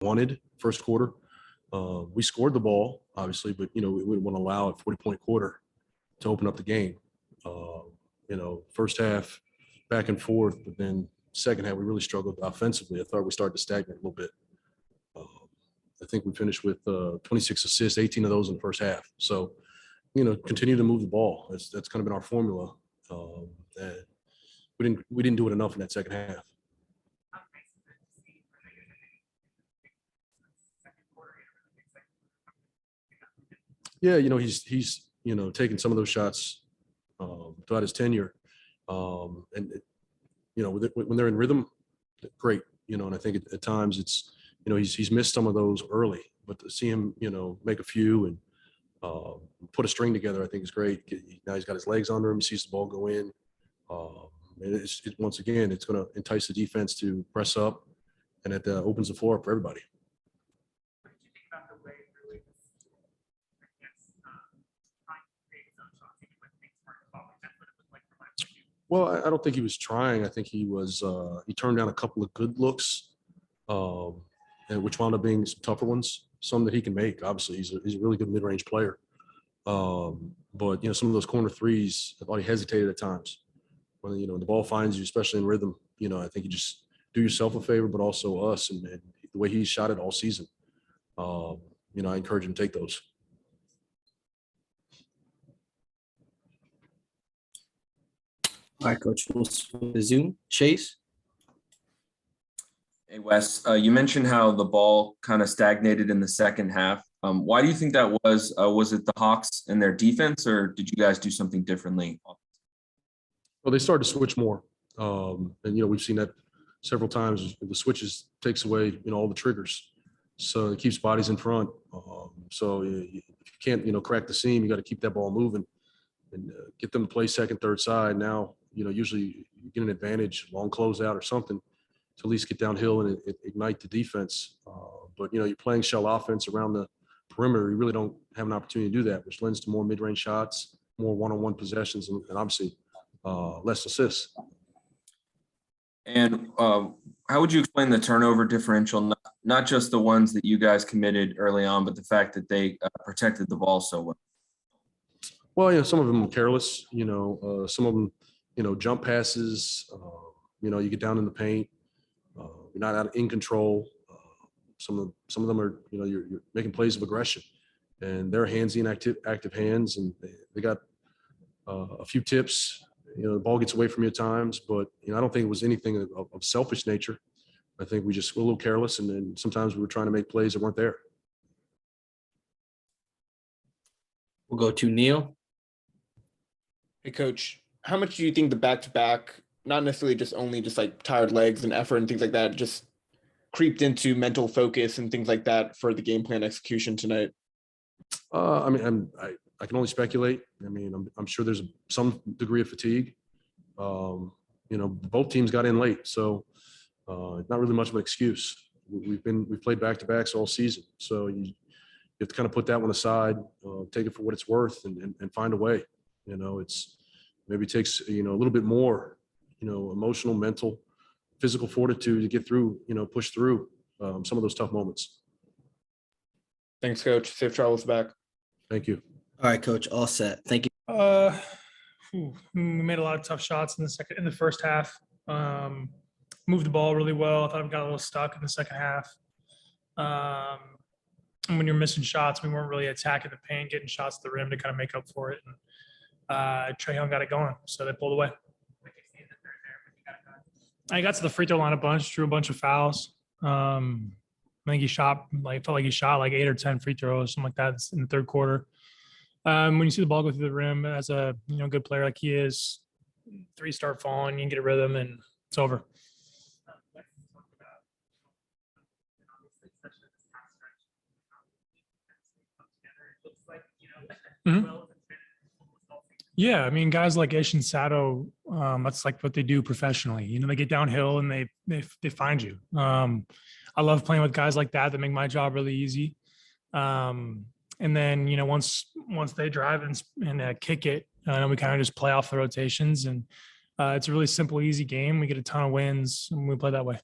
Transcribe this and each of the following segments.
wanted first quarter. We scored the ball, obviously, but, we wouldn't want to allow a 40-point quarter to open up the game. First half back and forth, but then second half we really struggled offensively. I thought we started to stagnate a little bit. I think we finished with 26 assists, 18 of those in the first half. So, continue to move the ball. That's kind of been our formula. And we didn't do it enough in that second half. Yeah, he's taken some of those shots throughout his tenure, and when they're in rhythm, great. And I think at times it's he's missed some of those early, but to see him make a few and put a string together, I think is great. Now he's got his legs under him, he sees the ball go in. And once again, it's going to entice the defense to press up, and it opens the floor up for everybody. What did you think about the way really trying to create his own shots, even when things weren't falling? That's what it was like from my point of view. Well, I don't think he was trying. I think he was he turned down a couple of good looks, and which wound up being some tougher ones, some that he can make. Obviously, he's a really good mid-range player. But some of those corner threes, I thought he hesitated at times. When the ball finds you, especially in rhythm, I think you just do yourself a favor, but also us, and the way he's shot it all season. I encourage him to take those. All right, Coach, we'll resume. Chase? Hey, Wes, you mentioned how the ball kind of stagnated in the second half. Why do you think that was? Was it the Hawks and their defense, or did you guys do something differently? Well, they started to switch more. And, we've seen that several times. The switches takes away, all the triggers. So it keeps bodies in front. So if you can't, crack the seam, you got to keep that ball moving and get them to play second, third side. Now, usually you get an advantage, long closeout or something, to at least get downhill and ignite the defense. But, you're playing shell offense around the perimeter. You really don't have an opportunity to do that, which lends to more mid-range shots, more one-on-one possessions, and obviously less assists. And how would you explain the turnover differential, not just the ones that you guys committed early on, but the fact that they protected the ball so well? Well, some of them were careless, some of them, jump passes, you get down in the paint, you're not in control. Some of them are, you're making plays of aggression, and they're handsy and active hands, and they got a few tips. The ball gets away from you at times, but I don't think it was anything of selfish nature. I think we just were a little careless, and then sometimes we were trying to make plays that weren't there. We'll go to Neil. Hey, Coach, how much do you think the back-to-back, not necessarily just like tired legs and effort and things like that, just creeped into mental focus and things like that for the game plan execution tonight? I can only speculate. I'm sure there's some degree of fatigue. Both teams got in late, so not really much of an excuse. We've played back-to-backs all season, so you have to kind of put that one aside, take it for what it's worth, and find a way. It's maybe takes a little bit more, emotional, mental, physical fortitude to get through, push through some of those tough moments. Thanks, Coach. Safe travels back. Thank you. All right, Coach, all set. Thank you. We made a lot of tough shots in the first half. Moved the ball really well. I thought we got a little stuck in the second half. And when you're missing shots, we weren't really attacking the paint, getting shots to the rim to kind of make up for it. And Trae Young got it going, so they pulled away. I got to the free throw line a bunch, drew a bunch of fouls. I think he felt like he shot like 8 or 10 free throws, something like that in the third quarter. When you see the ball go through the rim as a good player like he is, threes start falling, you can get a rhythm, and it's over. Mm-hmm. Yeah, guys like Ish and Sato, that's like what they do professionally. They get downhill and they find you. I love playing with guys like that make my job really easy. And then, once they drive and kick it, we kind of just play off the rotations, and it's a really simple, easy game. We get a ton of wins, and we play that way.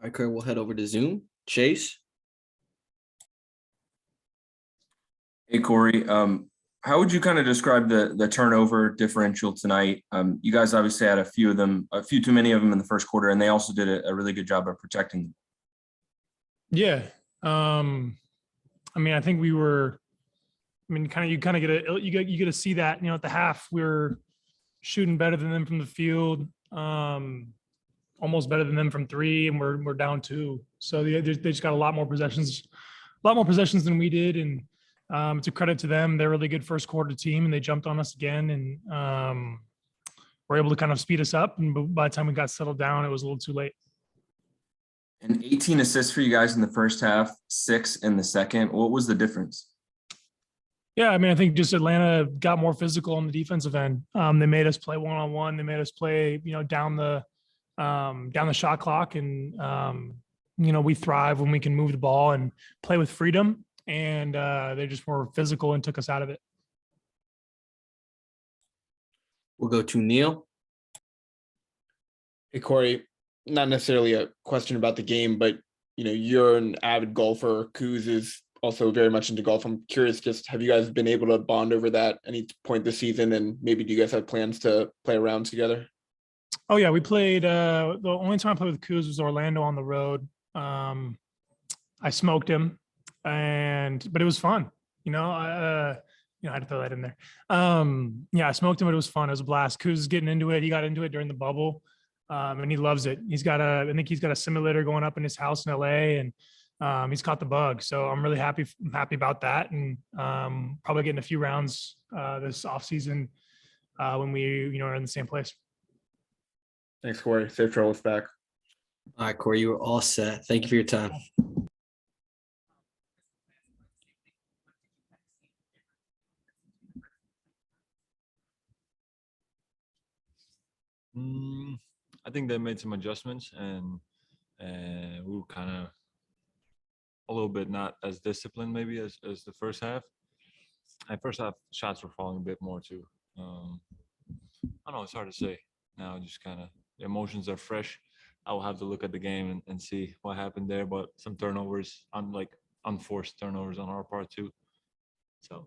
right, Kurt, we'll head over to Zoom. Chase. Hey, Corey. How would you kind of describe the turnover differential tonight? You guys obviously had a few too many of them in the first quarter, and they also did a really good job of protecting them. Yeah. I mean, I think we were. I mean, you get to see that. You know, at the half, we were shooting better than them from the field. Almost better than them from three, and we're down 2. So they just got a lot more possessions than we did, and it's a credit to them. They're a really good first quarter team, and they jumped on us again, and were able to kind of speed us up. And by the time we got settled down, it was a little too late. And 18 assists for you guys in the first half, 6 in the second. What was the difference? Yeah, I mean, I think just Atlanta got more physical on the defensive end. They made us play one-on-one. They made us play, down the shot clock, and we thrive when we can move the ball and play with freedom. And they just were physical and took us out of it. We'll go to Neil. Hey, Corey, not necessarily a question about the game, but you're an avid golfer. Kuz is also very much into golf. I'm curious, just have you guys been able to bond over that any point this season? And maybe do you guys have plans to play around together? Oh yeah, we played. The only time I played with Kuz was Orlando on the road. I smoked him, but it was fun. I had to throw that in there. I smoked him, but it was fun. It was a blast. Kuz is getting into it. He got into it during the bubble, and he loves it. I think he's got a simulator going up in his house in LA, and he's caught the bug. So I'm really happy about that, and probably getting a few rounds this off season when we are in the same place. Thanks, Corey. Safe travels back. All right, Corey, you were all set. Thank you for your time. I think they made some adjustments, and we were kind of a little bit not as disciplined maybe as the first half. And first half shots were falling a bit more too. I don't know, it's hard to say now. Just kind of the emotions are fresh. I will have to look at the game and see what happened there. But some turnovers, unforced turnovers on our part too. So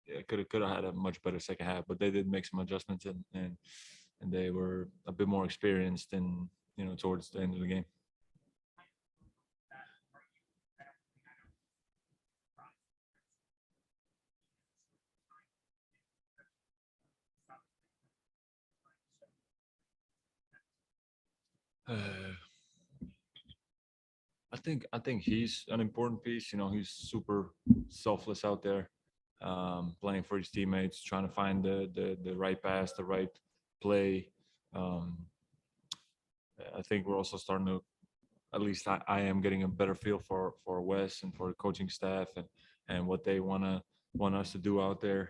yeah, could have had a much better second half. But they did make some adjustments, and they were a bit more experienced in towards the end of the game. I think he's an important piece. He's super selfless out there, playing for his teammates, trying to find the right pass, the right play. I think we're also starting to, at least I am getting a better feel for Wes and for the coaching staff and what they want us to do out there.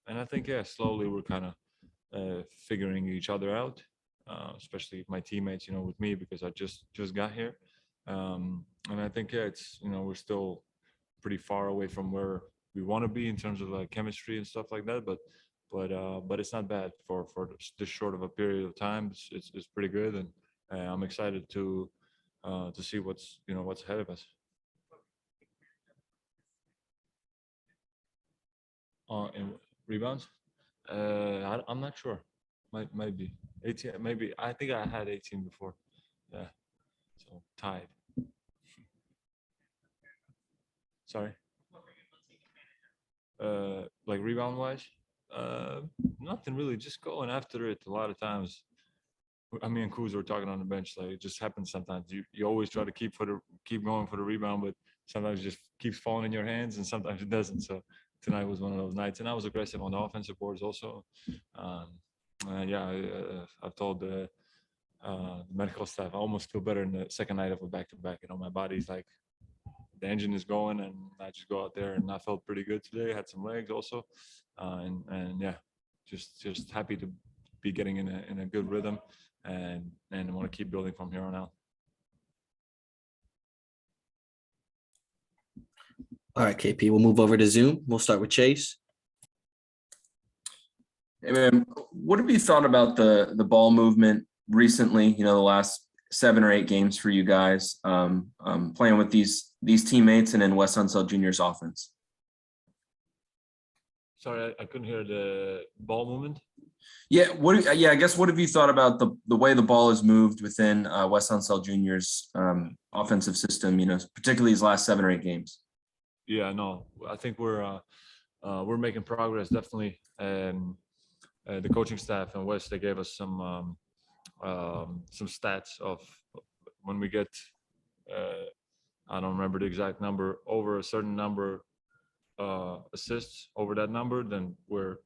And I think slowly we're kind of figuring each other out. Especially my teammates, with me, because I just got here. And I think, it's, we're still pretty far away from where we want to be in terms of like chemistry and stuff like that. But it's not bad for this short of a period of time. It's pretty good. And I'm excited to see what's ahead of us. In rebounds, I'm not sure. Might be 18. Maybe I think I had 18 before. Yeah, so tied. Sorry. Like rebound wise, nothing really. Just going after it. A lot of times, me and Kuz were talking on the bench. Like it just happens sometimes. You always try to keep going for the rebound, but sometimes it just keeps falling in your hands, and sometimes it doesn't. So tonight was one of those nights, and I was aggressive on the offensive boards also. I've told the medical staff I almost feel better in the second night of a back-to-back. My body's like the engine is going, and I just go out there, and I felt pretty good today. I had some legs also, just happy to be getting in a good rhythm, and I want to keep building from here on out. All right, KP, we'll move over to Zoom. We'll start with Chase. Hey man, what have you thought about the ball movement recently? The last 7 or 8 games for you guys, playing with these teammates and in Wes Unseld Jr.'s offense? Sorry, I couldn't hear the ball movement. Yeah, I guess what have you thought about the way the ball is moved within Wes Unseld Jr.'s offensive system, particularly his last 7 or 8 games? Yeah, no, I think we're making progress, definitely. The coaching staff and Wes, they gave us some stats of when we get, I don't remember the exact number, over a certain number assists over that number, then we're,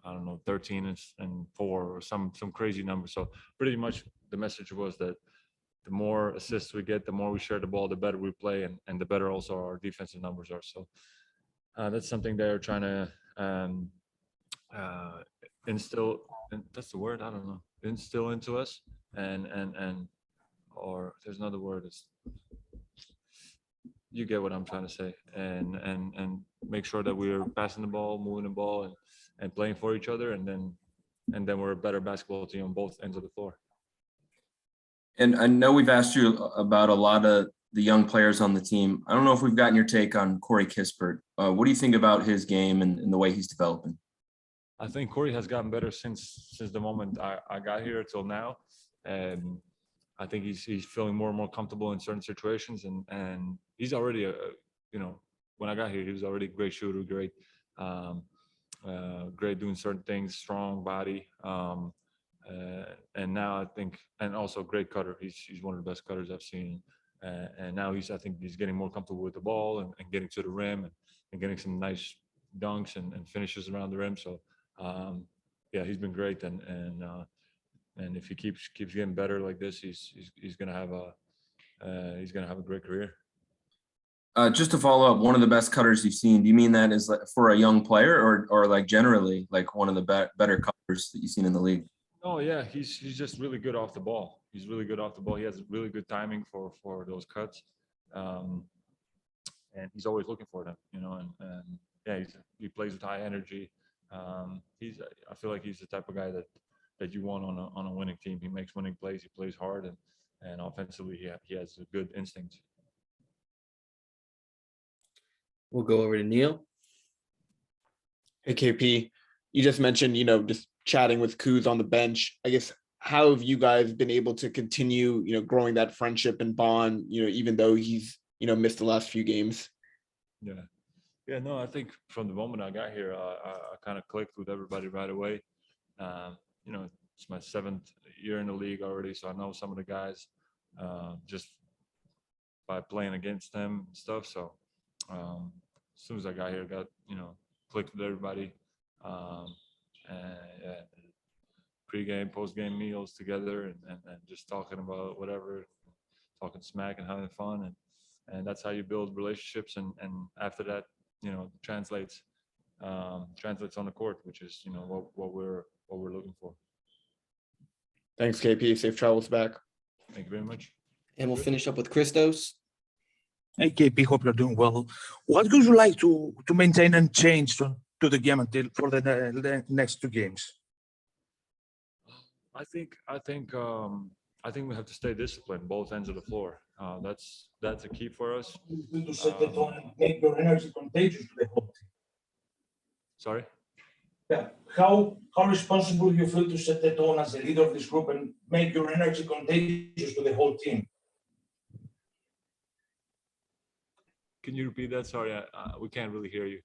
I don't know, 13 and 4 or some crazy number. So pretty much the message was that the more assists we get, the more we share the ball, the better we play, and the better also our defensive numbers are. So that's something they're trying to instill, and that's the word, I don't know, instill into us, and or there's another word, it's, you get what I'm trying to say, and make sure that we're passing the ball, moving the ball, and playing for each other, and then we're a better basketball team on both ends of the floor. And I know we've asked you about a lot of the young players on the team. I don't know if we've gotten your take on Corey Kispert. What do you think about his game and the way he's developing? I think Corey has gotten better since the moment I got here till now, and I think he's feeling more and more comfortable in certain situations, and he's already when I got here, he was already a great shooter, great doing certain things, strong body, and now I think, and also great cutter. He's one of the best cutters I've seen, and now I think he's getting more comfortable with the ball and getting to the rim and getting some nice dunks and finishes around the rim. So yeah, he's been great, and if he keeps getting better like this, he's gonna have a great career. Just to follow up, one of the best cutters you've seen, do you mean that is like for a young player or like generally like one of the better cutters that you've seen in the league? Oh yeah, he's just really good off the ball. He's really good off the ball. He has really good timing for those cuts, and he's always looking for them, and yeah, he plays with high energy. I feel like he's the type of guy that you want on a winning team. He makes winning plays. He plays hard, and offensively, he has a good instinct. We'll go over to Neil. Hey, KP, you just mentioned, just chatting with Kuz on the bench. I guess, how have you guys been able to continue, growing that friendship and bond, even though he's, missed the last few games? Yeah, no, I think from the moment I got here, I kind of clicked with everybody right away. It's my 7th year in the league already, so I know some of the guys just by playing against them and stuff. So as soon as I got here, clicked with everybody. Yeah, pre-game, post-game meals together, and just talking about whatever, talking smack and having fun, and that's how you build relationships. And after that, translates on the court, which is what we're looking for. Thanks, KP. Safe travels back. Thank you very much. And we'll finish up with Kristaps. Hey, KP, hope you're doing well. What would you like to maintain and change to the game until for the next 2 games? I think we have to stay disciplined, both ends of the floor. That's a key for us. To set the tone and make your energy contagious to the whole team. Sorry? Yeah. How responsible you feel to set the tone as a leader of this group and make your energy contagious to the whole team? Can you repeat that? Sorry, we can't really hear you.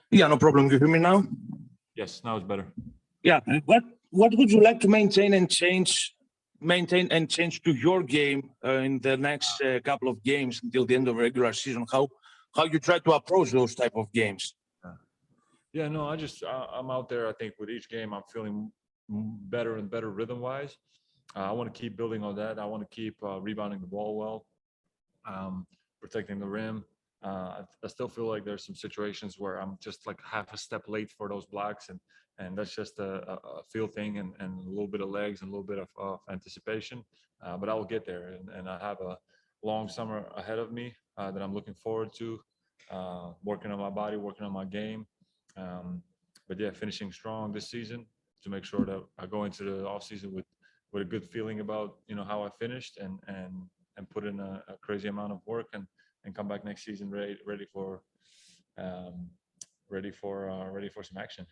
Yeah, no problem. You hear me now? Yes, now it's better. Yeah. What would you like to maintain and change to your game in the next couple of games until the end of the regular season? How you try to approach those type of games? Yeah, no, I'm out there. I think with each game, I'm feeling better and better rhythm-wise. I want to keep building on that. I want to keep rebounding the ball well, protecting the rim. I still feel like there's some situations where I'm just like half a step late for those blocks, and that's just a feel thing and a little bit of legs and a little bit of anticipation. But I will get there, and I have a long summer ahead of me that I'm looking forward to, working on my body, working on my game. But yeah, finishing strong this season to make sure that I go into the off season with with a good feeling about, you know, how I finished and put in a crazy amount of work and come back next season ready for some action.